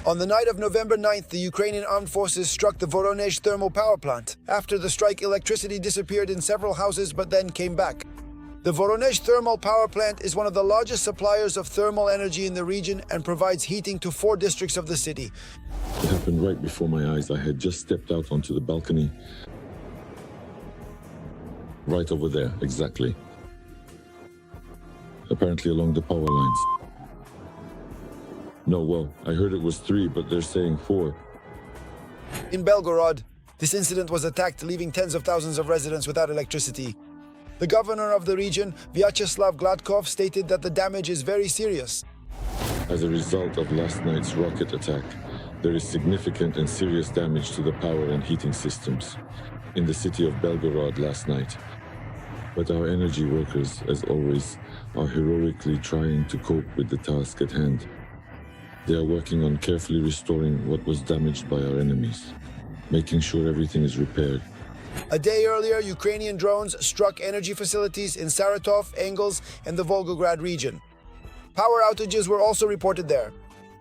On the night of November 9th, the Ukrainian armed forces struck the Voronezh thermal power plant. After the strike, electricity disappeared in several houses but then came back. The Voronezh thermal power plant is one of the largest suppliers of thermal energy in the region and provides heating to 4 districts of the city. It happened right before my eyes. I had just stepped out onto the balcony. Right over there, exactly. Apparently along the power lines. No, well, I heard it was 3, but they're saying 4. In Belgorod, this incident was attacked, leaving tens of thousands of residents without electricity. The governor of the region, Vyacheslav Gladkov, stated that the damage is very serious. As a result of last night's rocket attack, there is significant and serious damage to the power and heating systems in the city of Belgorod last night. But our energy workers, as always, are heroically trying to cope with the task at hand. They are working on carefully restoring what was damaged by our enemies, making sure everything is repaired. A day earlier, Ukrainian drones struck energy facilities in Saratov, Engels, and the Volgograd region. Power outages were also reported there.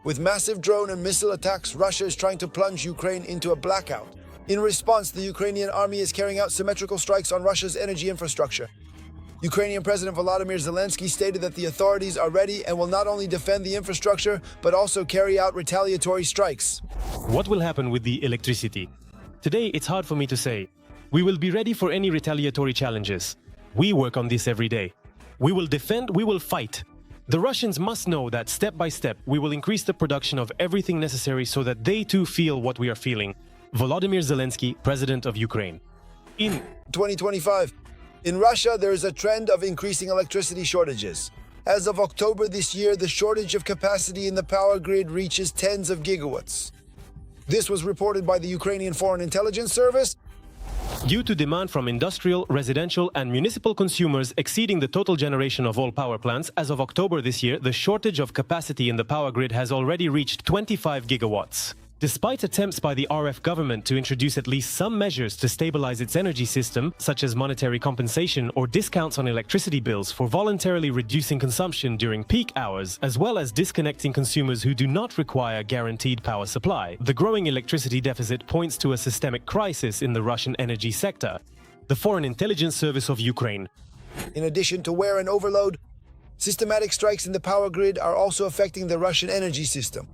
With massive drone and missile attacks, Russia is trying to plunge Ukraine into a blackout. In response, the Ukrainian army is carrying out symmetrical strikes on Russia's energy infrastructure. Ukrainian President Volodymyr Zelensky stated that the authorities are ready and will not only defend the infrastructure, but also carry out retaliatory strikes. What will happen with the electricity? Today, it's hard for me to say. We will be ready for any retaliatory challenges. We work on this every day. We will defend, we will fight. The Russians must know that step by step, we will increase the production of everything necessary so that they too feel what we are feeling. Volodymyr Zelensky, President of Ukraine. In 2025, in Russia, there is a trend of increasing electricity shortages. As of October this year, the shortage of capacity in the power grid reaches tens of gigawatts. This was reported by the Ukrainian Foreign Intelligence Service. Due to demand from industrial, residential, and municipal consumers exceeding the total generation of all power plants, as of October this year, the shortage of capacity in the power grid has already reached 25 gigawatts. Despite attempts by the RF government to introduce at least some measures to stabilize its energy system, such as monetary compensation or discounts on electricity bills for voluntarily reducing consumption during peak hours, as well as disconnecting consumers who do not require guaranteed power supply, the growing electricity deficit points to a systemic crisis in the Russian energy sector. The Foreign Intelligence Service of Ukraine. In addition to wear and overload, systematic strikes in the power grid are also affecting the Russian energy system.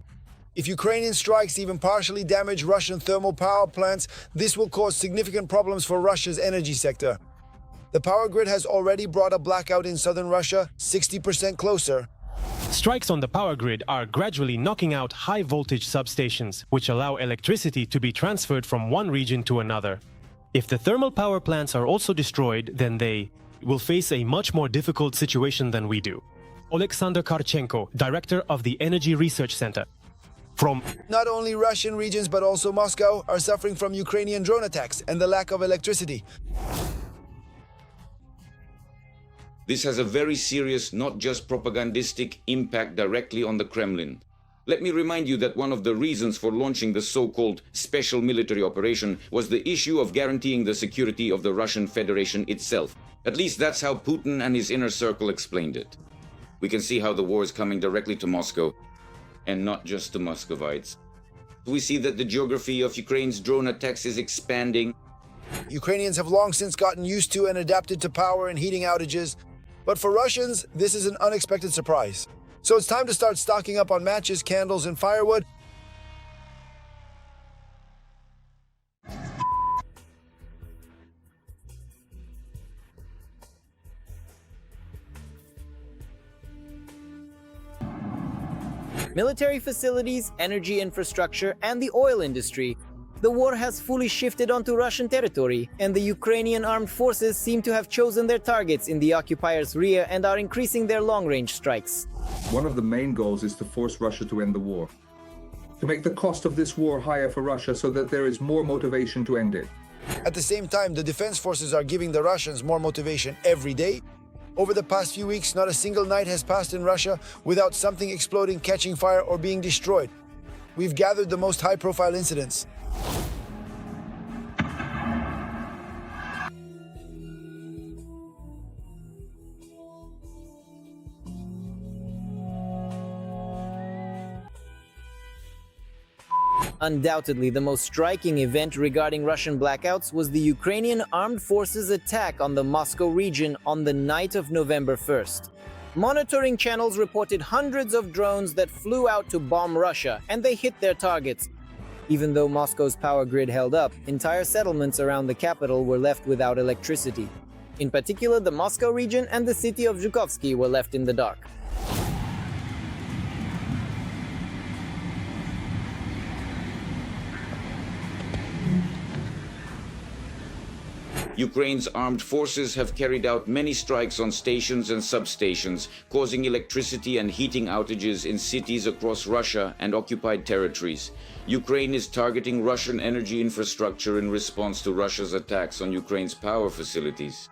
If Ukrainian strikes even partially damage Russian thermal power plants, this will cause significant problems for Russia's energy sector. The power grid has already brought a blackout in southern Russia, 60% closer. Strikes on the power grid are gradually knocking out high-voltage substations, which allow electricity to be transferred from one region to another. If the thermal power plants are also destroyed, then they will face a much more difficult situation than we do. Alexander Karchenko, director of the Energy Research Center. Not only Russian regions but also Moscow are suffering from Ukrainian drone attacks and the lack of electricity. This has a very serious, not just propagandistic, impact directly on the Kremlin. Let me remind you that one of the reasons for launching the so-called special military operation was the issue of guaranteeing the security of the Russian Federation itself. At least that's how Putin and his inner circle explained it. We can see how the war is coming directly to Moscow, and not just to Muscovites. We see that the geography of Ukraine's drone attacks is expanding. Ukrainians have long since gotten used to and adapted to power and heating outages, but for Russians, this is an unexpected surprise. So it's time to start stocking up on matches, candles, and firewood. Military facilities, energy infrastructure, and the oil industry. The war has fully shifted onto Russian territory, and the Ukrainian armed forces seem to have chosen their targets in the occupiers' rear and are increasing their long-range strikes. One of the main goals is to force Russia to end the war. To make the cost of this war higher for Russia so that there is more motivation to end it. At the same time, the defense forces are giving the Russians more motivation every day. Over the past few weeks, not a single night has passed in Russia without something exploding, catching fire, or being destroyed. We've gathered the most high-profile incidents. Undoubtedly, the most striking event regarding Russian blackouts was the Ukrainian armed forces' attack on the Moscow region on the night of November 1st. Monitoring channels reported hundreds of drones that flew out to bomb Russia, and they hit their targets. Even though Moscow's power grid held up, entire settlements around the capital were left without electricity. In particular, the Moscow region and the city of Zhukovsky were left in the dark. Ukraine's armed forces have carried out many strikes on stations and substations, causing electricity and heating outages in cities across Russia and occupied territories. Ukraine is targeting Russian energy infrastructure in response to Russia's attacks on Ukraine's power facilities.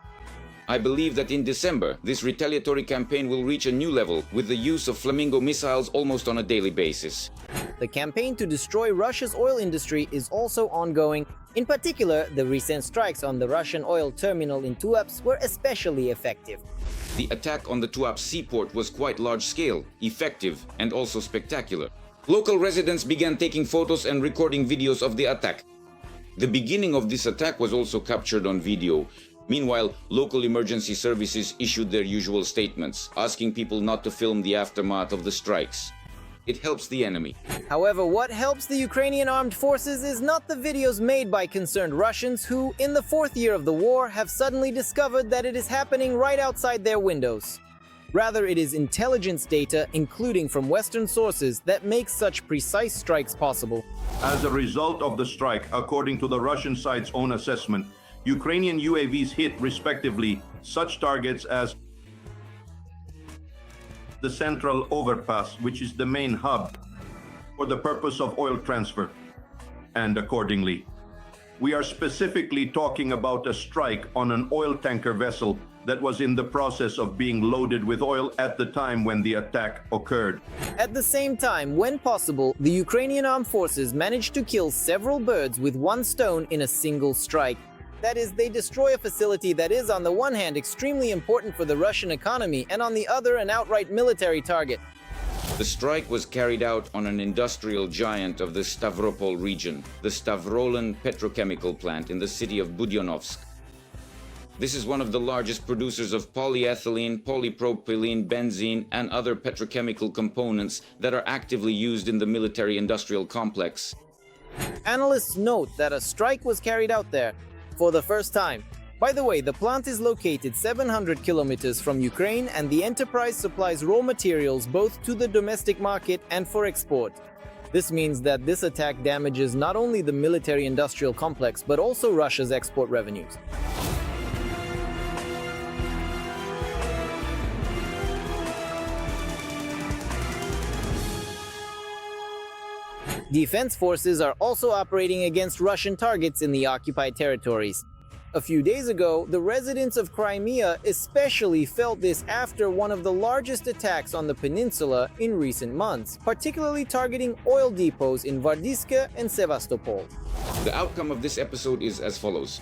I believe that in December, this retaliatory campaign will reach a new level with the use of Flamingo missiles almost on a daily basis. The campaign to destroy Russia's oil industry is also ongoing. In particular, the recent strikes on the Russian oil terminal in Tuapse were especially effective. The attack on the Tuapse seaport was quite large-scale, effective, and also spectacular. Local residents began taking photos and recording videos of the attack. The beginning of this attack was also captured on video. Meanwhile, local emergency services issued their usual statements, asking people not to film the aftermath of the strikes. It helps the enemy. However, what helps the Ukrainian armed forces is not the videos made by concerned Russians who, in the fourth year of the war, have suddenly discovered that it is happening right outside their windows. Rather, it is intelligence data, including from Western sources, that makes such precise strikes possible. As a result of the strike, according to the Russian side's own assessment, Ukrainian UAVs hit, respectively, such targets as the central overpass, which is the main hub for the purpose of oil transfer. And accordingly, we are specifically talking about a strike on an oil tanker vessel that was in the process of being loaded with oil at the time when the attack occurred. At the same time, when possible, the Ukrainian armed forces managed to kill several birds with one stone in a single strike. That is, they destroy a facility that is, on the one hand, extremely important for the Russian economy, and on the other, an outright military target. The strike was carried out on an industrial giant of the Stavropol region, the Stavrolen petrochemical plant in the city of Budyonovsk. This is one of the largest producers of polyethylene, polypropylene, benzene, and other petrochemical components that are actively used in the military-industrial complex. Analysts note that a strike was carried out there for the first time. By the way, the plant is located 700 kilometers from Ukraine, and the enterprise supplies raw materials both to the domestic market and for export. This means that this attack damages not only the military-industrial complex, but also Russia's export revenues. Defense forces are also operating against Russian targets in the occupied territories. A few days ago, the residents of Crimea especially felt this after one of the largest attacks on the peninsula in recent months, particularly targeting oil depots in Vardiska and Sevastopol. The outcome of this episode is as follows.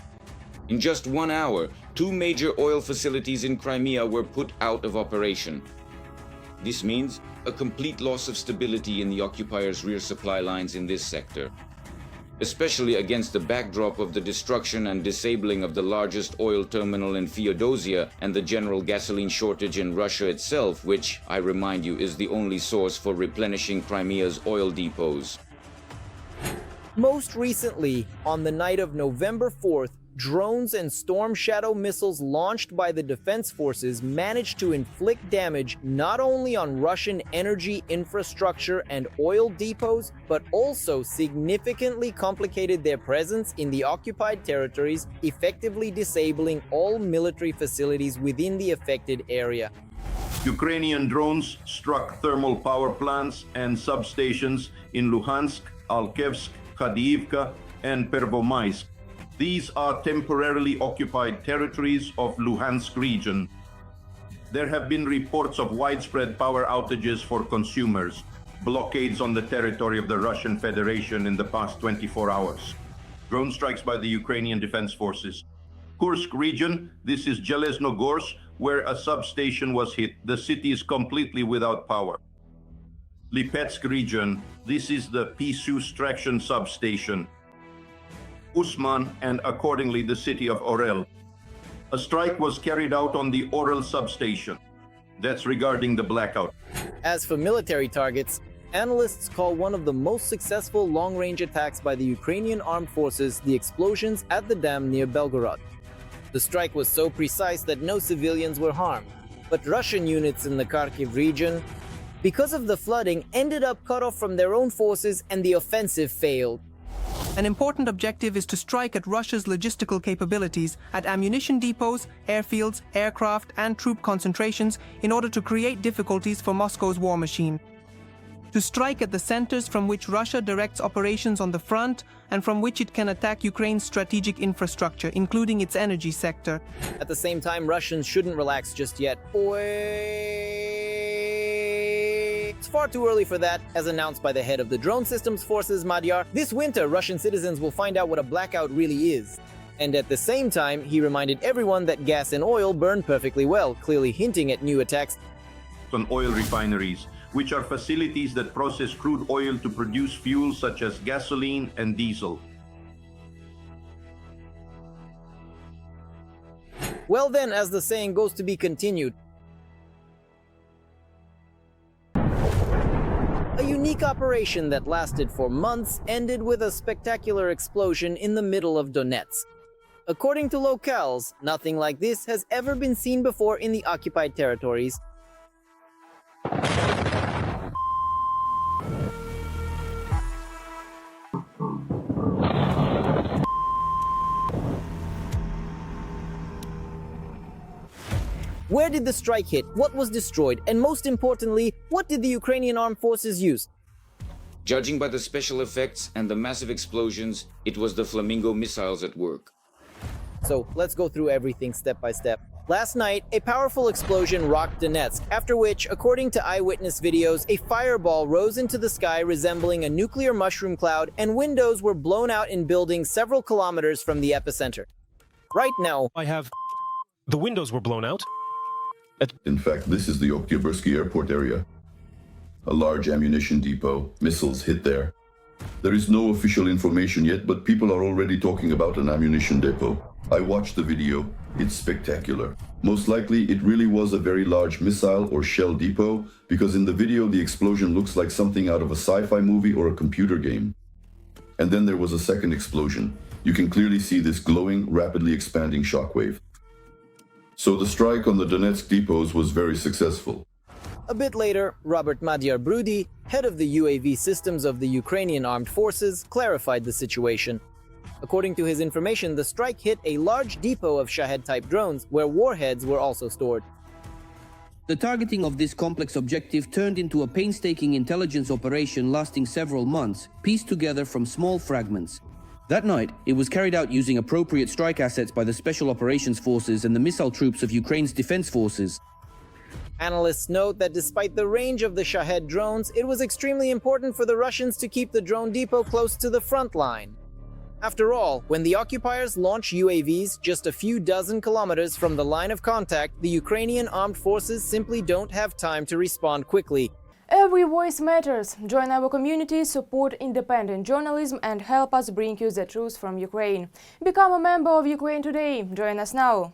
In just 1 hour, 2 major oil facilities in Crimea were put out of operation. This means a complete loss of stability in the occupiers' rear supply lines in this sector, especially against the backdrop of the destruction and disabling of the largest oil terminal in Feodosia and the general gasoline shortage in Russia itself, which, I remind you, is the only source for replenishing Crimea's oil depots. Most recently, on the night of November 4th, drones and Storm Shadow missiles launched by the defense forces managed to inflict damage not only on Russian energy infrastructure and oil depots, but also significantly complicated their presence in the occupied territories, effectively disabling all military facilities within the affected area. Ukrainian drones struck thermal power plants and substations in Luhansk, Alkevsk, Khadiivka, and Pervomaisk. These are temporarily occupied territories of Luhansk region. There have been reports of widespread power outages for consumers, blockades on the territory of the Russian Federation in the past 24 hours. Drone strikes by the Ukrainian Defense Forces. Kursk region, this is Zheleznogorsk, where a substation was hit. The city is completely without power. Lipetsk region, this is the Pisu extraction substation. Usman, and accordingly the city of Orel. A strike was carried out on the Orel substation. That's regarding the blackout. As for military targets, analysts call one of the most successful long-range attacks by the Ukrainian armed forces the explosions at the dam near Belgorod. The strike was so precise that no civilians were harmed, but Russian units in the Kharkiv region, because of the flooding, ended up cut off from their own forces and the offensive failed. An important objective is to strike at Russia's logistical capabilities, at ammunition depots, airfields, aircraft, and troop concentrations in order to create difficulties for Moscow's war machine. To strike at the centers from which Russia directs operations on the front and from which it can attack Ukraine's strategic infrastructure, including its energy sector. At the same time, Russians shouldn't relax just yet. It's far too early for that, as announced by the head of the Drone Systems Forces, Madhyar. This winter, Russian citizens will find out what a blackout really is. And at the same time, he reminded everyone that gas and oil burn perfectly well, clearly hinting at new attacks On oil refineries, which are facilities that process crude oil to produce fuels such as gasoline and diesel. Well then, as the saying goes, to be continued. A unique operation that lasted for months ended with a spectacular explosion in the middle of Donetsk. According to locals, nothing like this has ever been seen before in the occupied territories. Where did the strike hit? What was destroyed? And most importantly, what did the Ukrainian armed forces use? Judging by the special effects and the massive explosions, it was the Flamingo missiles at work. So let's go through everything step by step. Last night, a powerful explosion rocked Donetsk, after which, according to eyewitness videos, a fireball rose into the sky resembling a nuclear mushroom cloud, and windows were blown out in buildings several kilometers from the epicenter. Right now, The windows were blown out. In fact, this is the Oktyabrski airport area. A large ammunition depot, missiles hit there. There is no official information yet, but people are already talking about an ammunition depot. I watched the video. It's spectacular. Most likely, it really was a very large missile or shell depot, because in the video, the explosion looks like something out of a sci-fi movie or a computer game. And then there was a second explosion. You can clearly see this glowing, rapidly expanding shockwave. So the strike on the Donetsk depots was very successful. a bit later, Robert Madhyar Brudi, head of the UAV systems of the Ukrainian armed forces, clarified the situation. According to his information, the strike hit a large depot of Shahed-type drones, where warheads were also stored. The targeting of this complex objective turned into a painstaking intelligence operation lasting several months, pieced together from small fragments. That night, it was carried out using appropriate strike assets by the Special Operations Forces and the missile troops of Ukraine's defense forces. Analysts note that despite the range of the Shahed drones, it was extremely important for the Russians to keep the drone depot close to the front line. After all, when the occupiers launch UAVs just a few dozen kilometers from the line of contact, the Ukrainian armed forces simply don't have time to respond quickly. Every voice matters. Join our community, support independent journalism, and help us bring you the truth from Ukraine. Become a member of Ukraine Today. Join us now.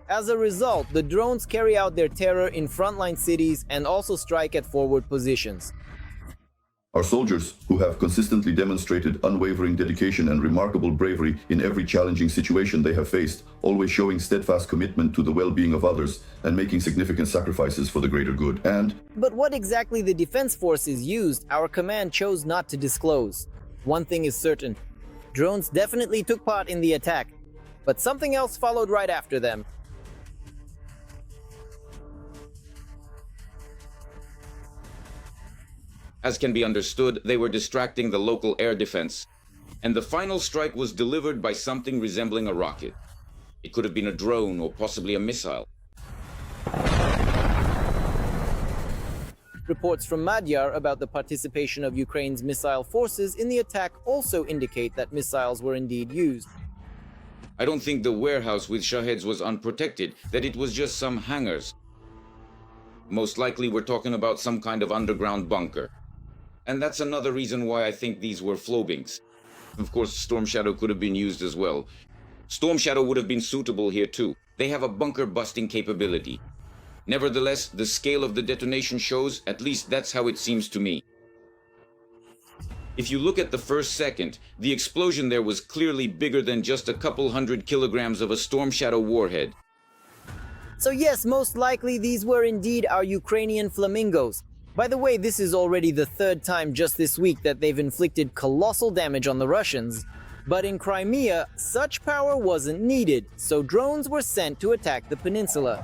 As a result, the drones carry out their terror in frontline cities and also strike at forward positions. Our soldiers, who have consistently demonstrated unwavering dedication and remarkable bravery in every challenging situation they have faced, always showing steadfast commitment to the well-being of others and making significant sacrifices for the greater good. But what exactly the defense forces used, our command chose not to disclose. One thing is certain, drones definitely took part in the attack, but something else followed right after them. As can be understood, they were distracting the local air defense. And the final strike was delivered by something resembling a rocket. It could have been a drone or possibly a missile. Reports from Madhyar about the participation of Ukraine's missile forces in the attack also indicate that missiles were indeed used. I don't think the warehouse with Shaheds was unprotected, that it was just some hangars. Most likely we're talking about some kind of underground bunker. And that's another reason why I think these were Flowbings. Of course, Storm Shadow could have been used as well. Storm Shadow would have been suitable here too. They have a bunker-busting capability. Nevertheless, the scale of the detonation shows, at least that's how it seems to me. If you look at the first second, the explosion there was clearly bigger than just a couple 100 kilograms of a Storm Shadow warhead. So yes, most likely these were indeed our Ukrainian flamingos. By the way, this is already the third time just this week that they've inflicted colossal damage on the Russians. But in Crimea, such power wasn't needed, so drones were sent to attack the peninsula.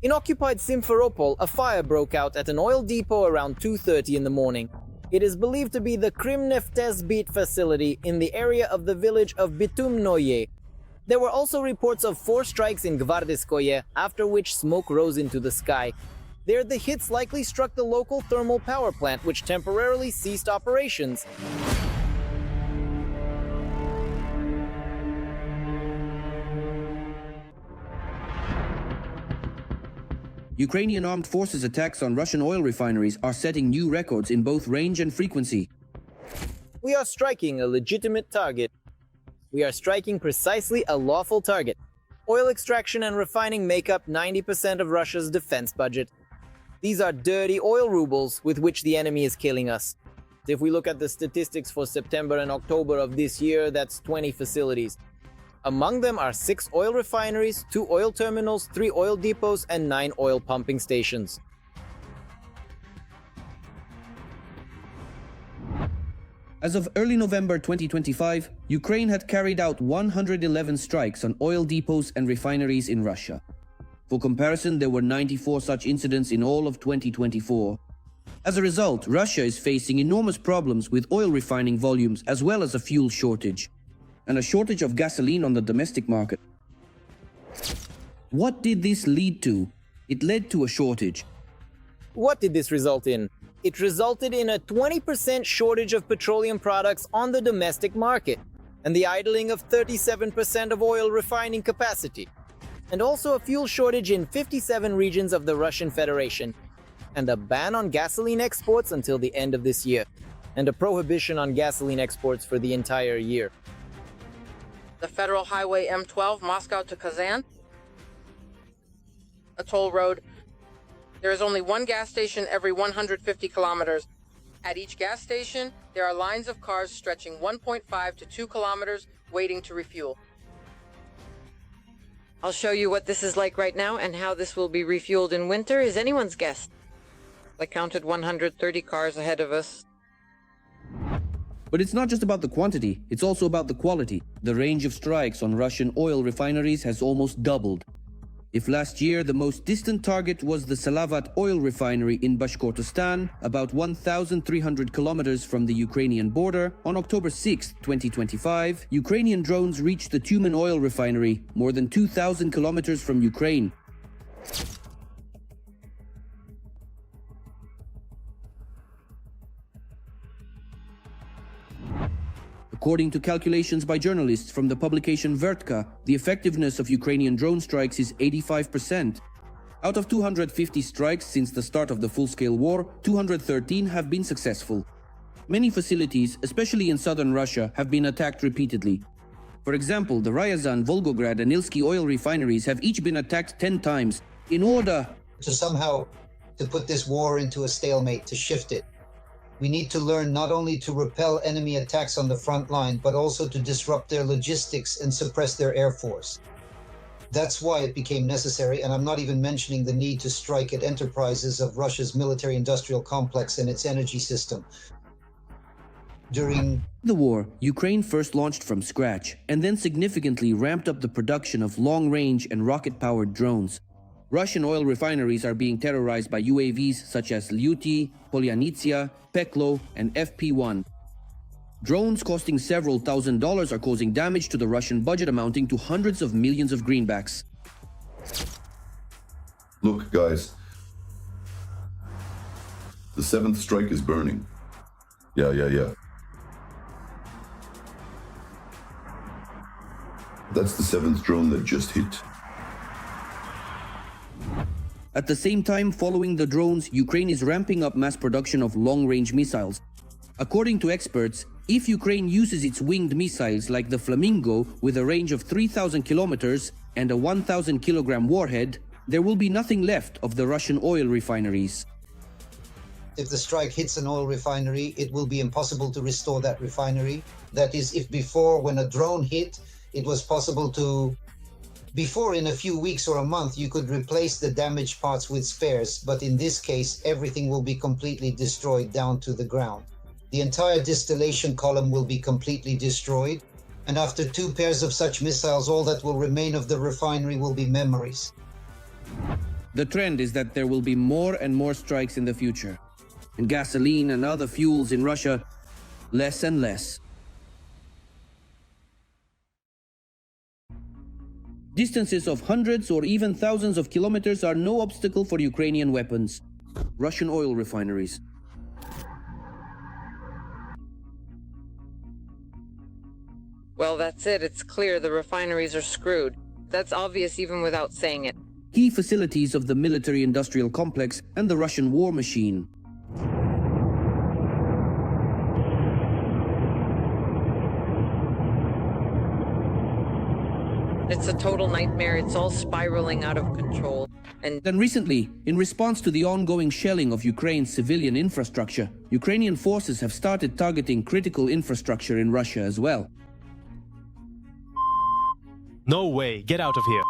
In occupied Simferopol, a fire broke out at an oil depot around 2:30 in the morning. It is believed to be the Krymneftezbit facility in the area of the village of Bitumnoye. There were also reports of 4 strikes in Gvardeskoye, after which smoke rose into the sky. There, the hits likely struck the local thermal power plant, which temporarily ceased operations. Ukrainian armed forces attacks on Russian oil refineries are setting new records in both range and frequency. We are striking a legitimate target. We are striking precisely a lawful target. Oil extraction and refining make up 90% of Russia's defense budget. These are dirty oil rubles with which the enemy is killing us. If we look at the statistics for September and October of this year, that's 20 facilities. Among them are 6 oil refineries, 2 oil terminals, 3 oil depots, and 9 oil pumping stations. As of early November 2025, Ukraine had carried out 111 strikes on oil depots and refineries in Russia. For comparison, there were 94 such incidents in all of 2024. As a result, Russia is facing enormous problems with oil refining volumes as well as a fuel shortage, and a shortage of gasoline on the domestic market. What did this lead to? It led to a shortage. What did this result in? It resulted in a 20% shortage of petroleum products on the domestic market, and the idling of 37% of oil refining capacity, and also a fuel shortage in 57 regions of the Russian Federation, and a ban on gasoline exports until the end of this year, and a prohibition on gasoline exports for the entire year. The Federal Highway M12, Moscow to Kazan, a toll road. There is only one gas station every 150 kilometers. At each gas station, there are lines of cars stretching 1.5 to 2 kilometers waiting to refuel. I'll show you what this is like right now and how this will be refueled in winter is anyone's guess. I counted 130 cars ahead of us. But it's not just about the quantity, it's also about the quality. The range of strikes on Russian oil refineries has almost doubled. If last year the most distant target was the Salavat oil refinery in Bashkortostan, about 1,300 kilometers from the Ukrainian border, on October 6, 2025, Ukrainian drones reached the Tyumen oil refinery, more than 2,000 kilometers from Ukraine. According to calculations by journalists from the publication Vertka, the effectiveness of Ukrainian drone strikes is 85%. Out of 250 strikes since the start of the full-scale war, 213 have been successful. Many facilities, especially in southern Russia, have been attacked repeatedly. For example, the Ryazan, Volgograd and Ilsky oil refineries have each been attacked 10 times in order to somehow put this war into a stalemate, to shift it. We need to learn not only to repel enemy attacks on the front line, but also to disrupt their logistics and suppress their air force. That's why it became necessary, and I'm not even mentioning the need to strike at enterprises of Russia's military-industrial complex and its energy system. During the war, Ukraine first launched from scratch, and then significantly ramped up the production of long-range and rocket-powered drones. Russian oil refineries are being terrorized by UAVs such as Lyuty, Polyanitsia, Peklo, and FP-1. Drones costing several $1,000s are causing damage to the Russian budget amounting to hundreds of millions of greenbacks. Look, guys. The 7th strike is burning. Yeah. That's the 7th drone that just hit. At the same time, following the drones, Ukraine is ramping up mass production of long-range missiles. According to experts, if Ukraine uses its winged missiles like the Flamingo with a range of 3,000 kilometers and a 1,000 kilogram warhead, there will be nothing left of the Russian oil refineries. If the strike hits an oil refinery, it will be impossible to restore that refinery. That is, if before, when a drone hit, it was possible to... Before, in a few weeks or a month, you could replace the damaged parts with spares, but in this case, everything will be completely destroyed down to the ground. The entire distillation column will be completely destroyed, and after 2 pairs of such missiles, all that will remain of the refinery will be memories. The trend is that there will be more and more strikes in the future, and gasoline and other fuels in Russia, less and less. Distances of hundreds or even thousands of kilometers are no obstacle for Ukrainian weapons. Russian oil refineries. Well, that's it. It's clear the refineries are screwed. That's obvious even without saying it. Key facilities of the military-industrial complex and the Russian war machine. It's a total nightmare. It's all spiraling out of control. And then recently, in response to the ongoing shelling of Ukraine's civilian infrastructure, Ukrainian forces have started targeting critical infrastructure in Russia as well. No way, get out of here.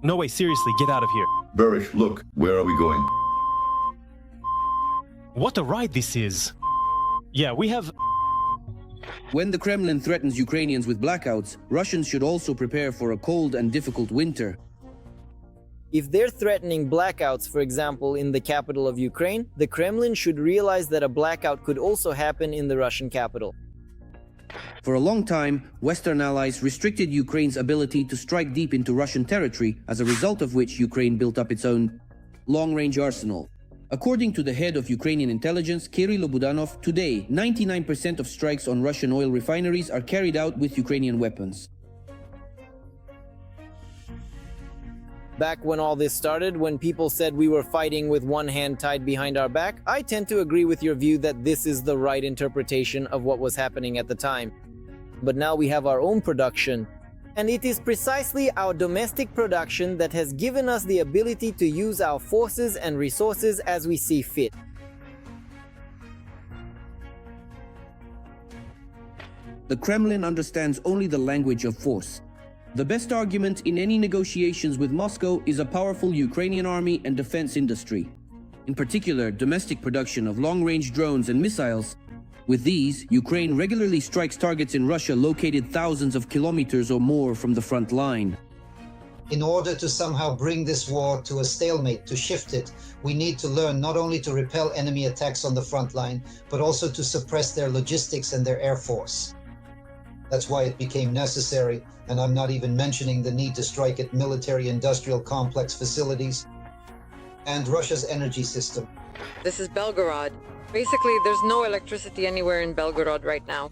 No way, seriously, get out of here. Barish, look, where are we going? What a ride this is. Yeah, we have... When the Kremlin threatens Ukrainians with blackouts, Russians should also prepare for a cold and difficult winter. If they're threatening blackouts, for example, in the capital of Ukraine, the Kremlin should realize that a blackout could also happen in the Russian capital. For a long time, Western allies restricted Ukraine's ability to strike deep into Russian territory, as a result of which Ukraine built up its own long-range arsenal. According to the head of Ukrainian intelligence, Kirill Budanov, today 99% of strikes on Russian oil refineries are carried out with Ukrainian weapons. Back when all this started, when people said we were fighting with one hand tied behind our back, I tend to agree with your view that this is the right interpretation of what was happening at the time. But now we have our own production, and it is precisely our domestic production that has given us the ability to use our forces and resources as we see fit. The Kremlin understands only the language of force. The best argument in any negotiations with Moscow is a powerful Ukrainian army and defense industry. In particular, domestic production of long-range drones and missiles. With these, Ukraine regularly strikes targets in Russia located thousands of kilometers or more from the front line. In order to somehow bring this war to a stalemate, to shift it, we need to learn not only to repel enemy attacks on the front line, but also to suppress their logistics and their air force. That's why it became necessary, and I'm not even mentioning the need to strike at military-industrial complex facilities and Russia's energy system. this is Belgorod. Basically, there's no electricity anywhere in Belgorod right now.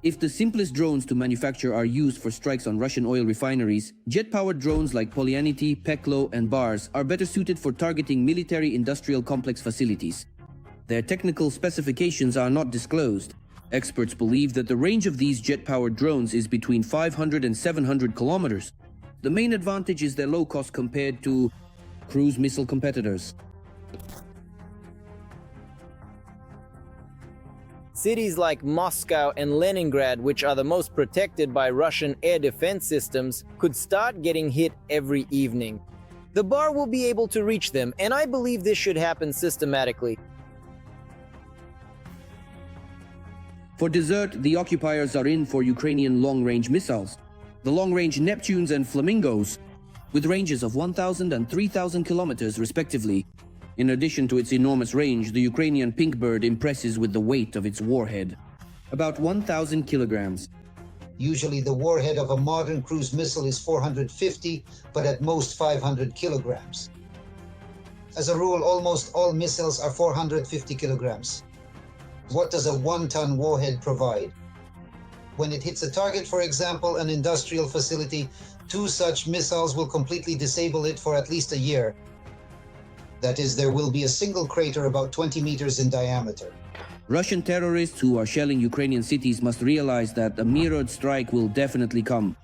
If the simplest drones to manufacture are used for strikes on Russian oil refineries, jet-powered drones like Polyanity, Peklo, and Bars are better suited for targeting military-industrial complex facilities. Their technical specifications are not disclosed. Experts believe that the range of these jet-powered drones is between 500 and 700 kilometers. The main advantage is their low cost compared to cruise missile competitors. Cities like Moscow and Leningrad, which are the most protected by Russian air defense systems, could start getting hit every evening. The bar will be able to reach them, and I believe this should happen systematically. For dessert, the occupiers are in for Ukrainian long-range missiles. The long-range Neptunes and Flamingos, with ranges of 1,000 and 3,000 kilometers respectively. In addition to its enormous range, the Ukrainian Pink Bird impresses with the weight of its warhead. About 1,000 kilograms. Usually the warhead of a modern cruise missile is 450, but at most 500 kilograms. As a rule, almost all missiles are 450 kilograms. What does a 1-ton warhead provide? When it hits a target, for example, an industrial facility, 2 such missiles will completely disable it for at least a year. That is, there will be a single crater about 20 meters in diameter. Russian terrorists who are shelling Ukrainian cities must realize that a mirrored strike will definitely come.